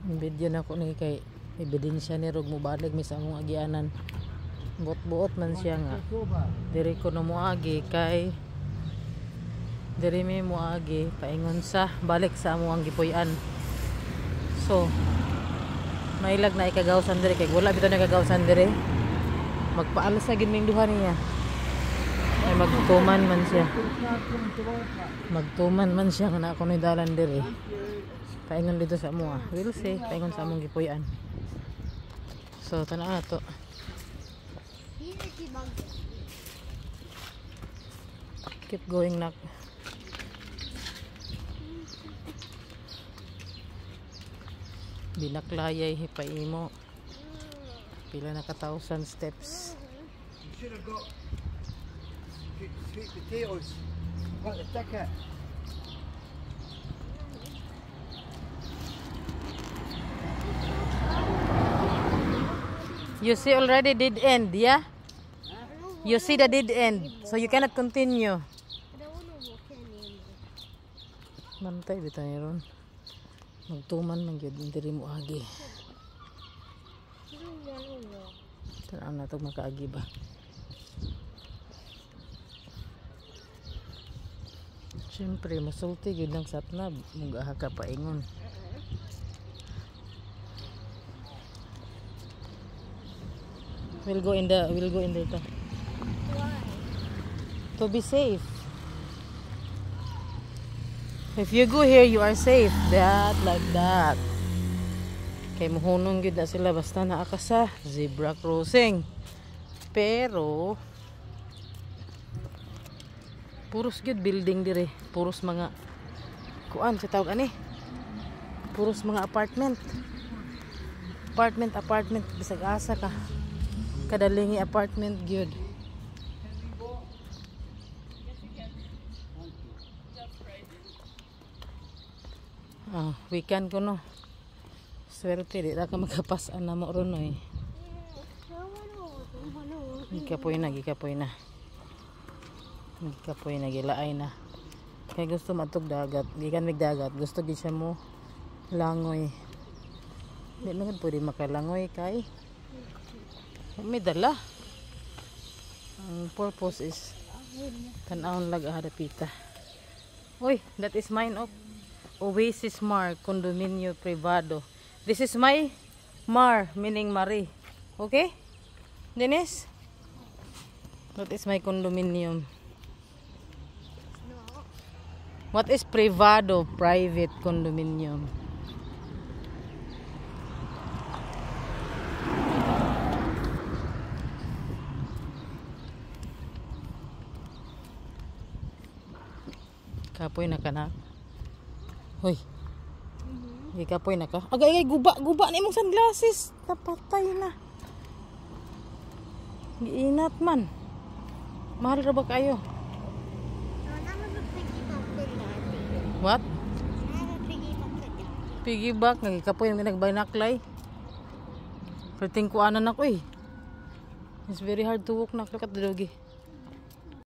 Video na ko ni kay ebidensya ni rog mo balik mi sa among agianan. Buot-buot man siya nga. Diri ko na moagi kay diri mi moagi paingon sa balik sa among gipuy-an. So mailag na ikagawsan diri kay wala bitaw na ikagawsan diri. Magpaalas sa gid ming duha niya. Ay magtuman man siya. Magtuman man siya nga na ako ni dalan diri. Paingon dito sa amo we'll see paingon sa among gipuy-an. So tanaw na to. Keep going nak. Binaklayay hipaimo. Pila na ka 1,000 steps. You should have got sweet potatoes. Got the ticket. You see already dead end, yeah? You see the dead end, so you cannot continue. Mantay bitaw ni ron. Magtuman man gyud diri mo agi. Tanaw na to makaagi ba. Siyempre masulti gyud lang satnab mugaha ka paingon. We'll go in there to. Why? To be safe. If you go here, you are safe. That, like that. Kay muhunong gyud na sila basta naa ka sa zebra crossing. Pero puros gyud building dire. Puros mga kuan sa tawag ani. Puros mga apartment. Apartment bisag asa ka. Kadalingi apartment gyud. Weekend ko no. Swerte di ra ka magapasan na mo ron oy. Gikapoy na. Gikapoy na gilaay na. Kay gusto matog dagat, gikan mig dagat, gusto gid siya mo langoy. Di man pwede makalangoy kay may dala. Ang purpose is tanawon lag hadapita. Uy, that is mine of Oasis Mar Condominio Privado. This is my Mar, meaning Marie. Okay? Dennis? That is my condominium. What is privado? Private condominium. Kapoy na ka na. Hoy. Kapoy na ka. Agay guba na imong sunglasses. Napatay na. Giinat man. Mahal ra ba kayo? What? Piggyback nagikapoy ang nagbinaklay. Perting kuanan ako eh. It's very hard to walk na kakat dogi.